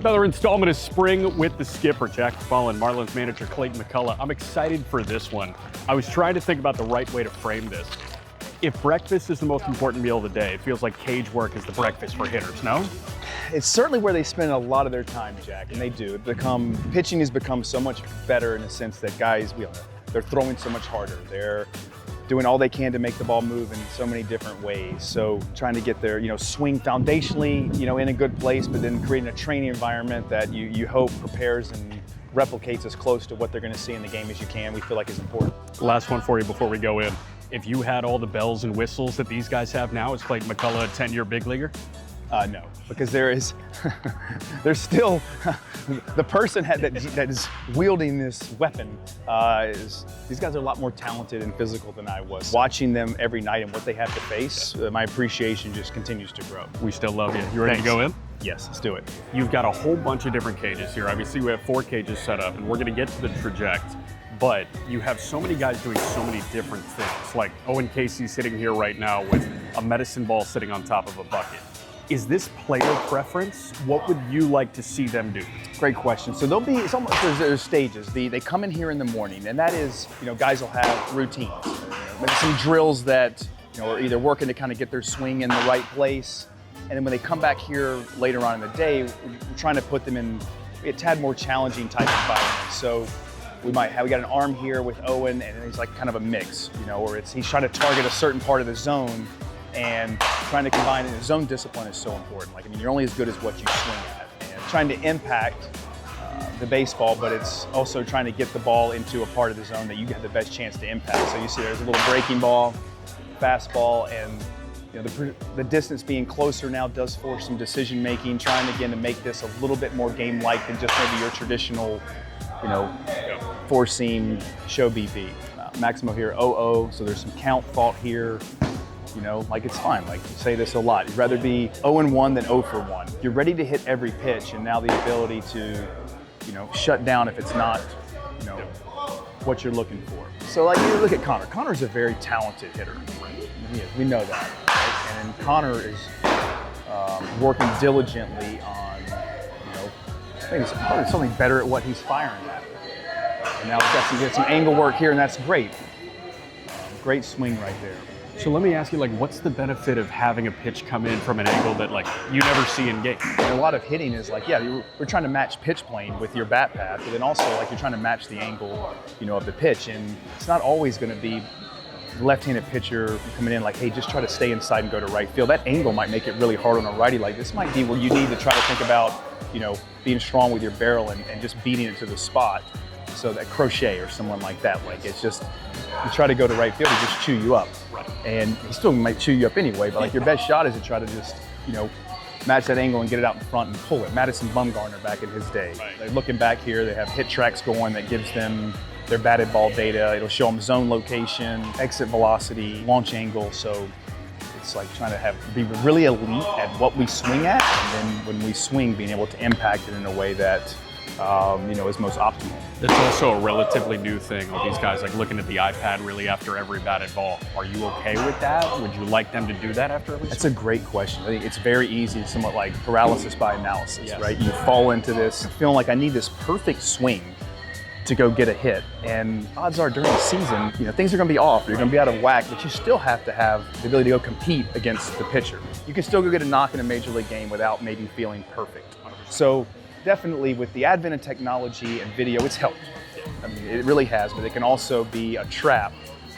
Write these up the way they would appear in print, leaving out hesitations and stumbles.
Another installment of Spring with the Skipper, Jack McMullen, Marlins manager Clayton McCullough. I'm excited for this one. I was trying to think about the right way to frame this. If breakfast is the most important meal of the day, it feels like cage work is the breakfast for hitters, no? It's certainly where they spend a lot of their time, Jack, and they do. Pitching has become so much better in the sense that guys, they're throwing so much harder. They're doing all they can to make the ball move in so many different ways. So trying to get their, swing foundationally, in a good place, but then creating a training environment that you hope prepares and replicates as close to what they're going to see in the game as you can, we feel like is important. Last one for you before we go in. If you had all the bells and whistles that these guys have now, is Clayton McCullough a 10-year big leaguer? No, because there's still, the person that is wielding this weapon these guys are a lot more talented and physical than I was. Watching them every night and what they have to face, my appreciation just continues to grow. We still love you. You ready to go in? Yes, let's do it. You've got a whole bunch of different cages here. Obviously, we have 4 cages set up, and we're going to get to the traject. But you have so many guys doing so many different things. Like Owen Casey sitting here right now with a medicine ball sitting on top of a bucket. Is this player preference? What would you like to see them do? Great question. So there's stages. They come in here in the morning, and that is, guys will have routines. Maybe some drills that, are either working to kind of get their swing in the right place. And then when they come back here later on in the day, we're trying to put them in a tad more challenging type environment. So we got an arm here with Owen, and he's like kind of a mix, where he's trying to target a certain part of the zone and trying to combine it. Zone discipline is so important. You're only as good as what you swing at. And trying to impact the baseball, but it's also trying to get the ball into a part of the zone that you have the best chance to impact. So you see there's a little breaking ball, fastball, and the distance being closer now does force some decision making, trying again to make this a little bit more game-like than just maybe your traditional, four-seam show BP. Maximo here, 0-0, so there's some count fault here. It's fine. You say this a lot. You'd rather be 0-1 than 0 for 1. You're ready to hit every pitch, and now the ability to, shut down if it's not, what you're looking for. So you look at Connor. Connor's a very talented hitter. We know that, right? And Connor is working diligently on, maybe something better at what he's firing at. And now he's got some angle work here, and that's great. Great swing right there. So let me ask you, what's the benefit of having a pitch come in from an angle that, you never see in game? And a lot of hitting is we're trying to match pitch plane with your bat path, but then also, you're trying to match the angle, of the pitch. And it's not always going to be left-handed pitcher coming in hey, just try to stay inside and go to right field. That angle might make it really hard on a righty. This might be where you need to try to think about, being strong with your barrel and just beating it to the spot. So that Crochet or someone like that, it's just, you try to go to right field, he just chew you up. Right. And he still might chew you up anyway, but your best shot is to try to just, match that angle and get it out in front and pull it. Madison Bumgarner back in his day. Right. They're looking back here, they have hit tracks going that gives them their batted ball data. It'll show them zone location, exit velocity, launch angle. So it's trying to be really elite at what we swing at, and then when we swing, being able to impact it in a way that is most optimal. It's also a relatively new thing. All these guys looking at the iPad really after every batted ball. Are you okay with that? Would you like them to do that after every? That's a great question. I think it's very easy, somewhat like paralysis by analysis, yes. Right? You fall into this feeling I need this perfect swing to go get a hit. And odds are during the season, things are going to be off. You're going to be out of whack, but you still have to have the ability to go compete against the pitcher. You can still go get a knock in a major league game without maybe feeling perfect. So definitely with the advent of technology and video, it's helped. It really has, but it can also be a trap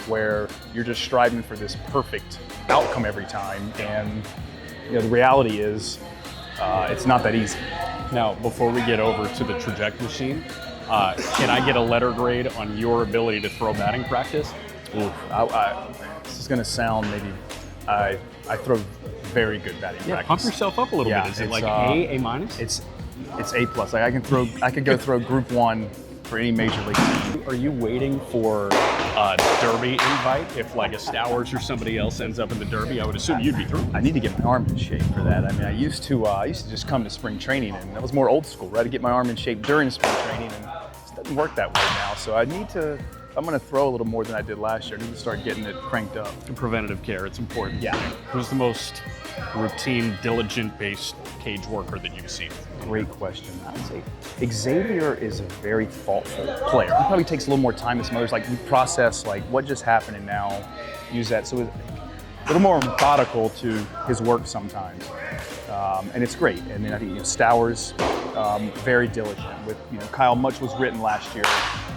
where you're just striving for this perfect outcome every time. And the reality is it's not that easy. Now, before we get over to the traject machine, can I get a letter grade on your ability to throw batting practice? Oof, this is going to sound maybe, I throw very good batting practice. Pump yourself up a little bit. Is it A minus? It's A plus. I could go throw Group 1 for any major league team. Are you waiting for a Derby invite? If a Stowers or somebody else ends up in the Derby, I would assume you'd be through. I need to get my arm in shape for that. I used to just come to spring training, and that was more old school, right? To get my arm in shape during spring training, and it doesn't work that way now. So I'm going to throw a little more than I did last year. I need to start getting it cranked up. Preventative care, it's important. Yeah. Who's the most routine, diligent-based cage worker that you've seen? Great question. I would say Xavier is a very thoughtful player. He probably takes a little more time than some others. Like, you process like what just happened and now use that. So it's a little more methodical to his work sometimes, and it's great. And then I think Stowers, very diligent. With Kyle, much was written last year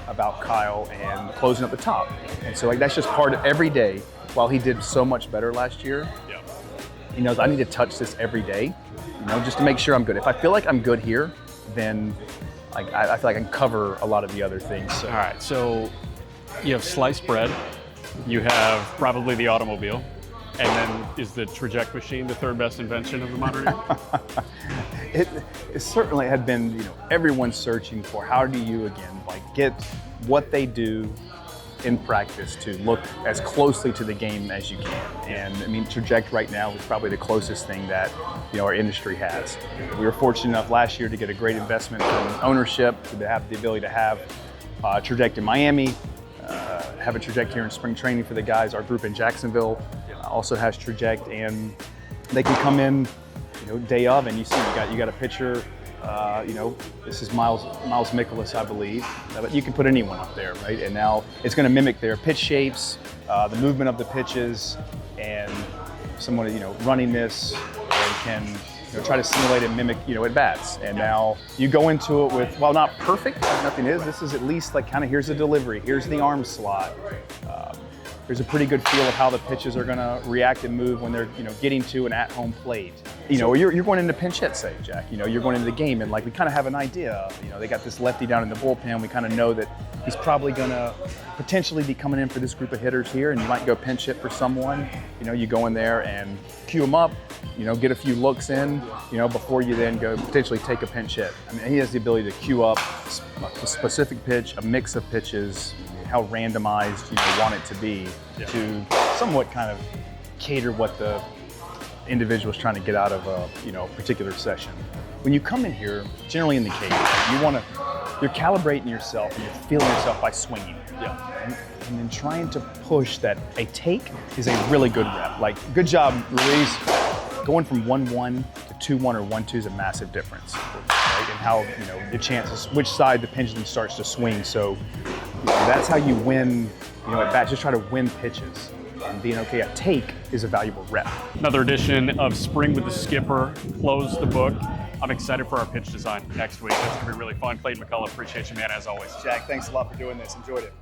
about Kyle and closing up the top, and so like that's just part of every day. While he did so much better last year, he knows I need to touch this every day, just to make sure I'm good. If I feel like I'm good here, then I feel like I can cover a lot of the other things. So. All right, so you have sliced bread, you have probably the automobile, and then is the Traject machine the third best invention of the modern era? It certainly had been, everyone searching for how do you again get what they do in practice to look as closely to the game as you can. And I mean, Traject right now is probably the closest thing that our industry has. We were fortunate enough last year to get a great investment from ownership to have the ability to have Traject in Miami, have a Traject here in spring training for the guys. Our group in Jacksonville also has Traject, and they can come in day of, and you see you got a picture. This is Miles Mikolas, I believe. But you can put anyone up there, right? And now it's going to mimic their pitch shapes, the movement of the pitches, and someone running this and can try to simulate and mimic at bats. And now you go into it with, while not perfect, nothing is. This is at least here's the delivery, here's the arm slot. There's a pretty good feel of how the pitches are going to react and move when they're getting to an at-home plate. You're going into pinch hit, say, Jack. You're going into the game, and we kind of have an idea. They got this lefty down in the bullpen. We kind of know that he's probably going to potentially be coming in for this group of hitters here, and you might go pinch hit for someone. You go in there and cue him up. Get a few looks in. Before you then go potentially take a pinch hit. I mean, he has the ability to cue up a specific pitch, a mix of pitches, how randomized you want it to be to somewhat kind of cater what the individual is trying to get out of a particular session. When you come in here, generally in the cage, you're calibrating yourself and you're feeling yourself by swinging. And then trying to push that. A take is a really good rep. Good job, Ruiz. Going from 1-1 to 2-1 or 1-2 is a massive difference. Right? And how the chances, which side the pendulum starts to swing. So that's how you win, at bat. Just try to win pitches. And being okay at take is a valuable rep. Another edition of Spring with the Skipper. Close the book. I'm excited for our pitch design next week. That's going to be really fun. Clayton McCullough, appreciate you, man, as always. Jack, thanks a lot for doing this. Enjoyed it.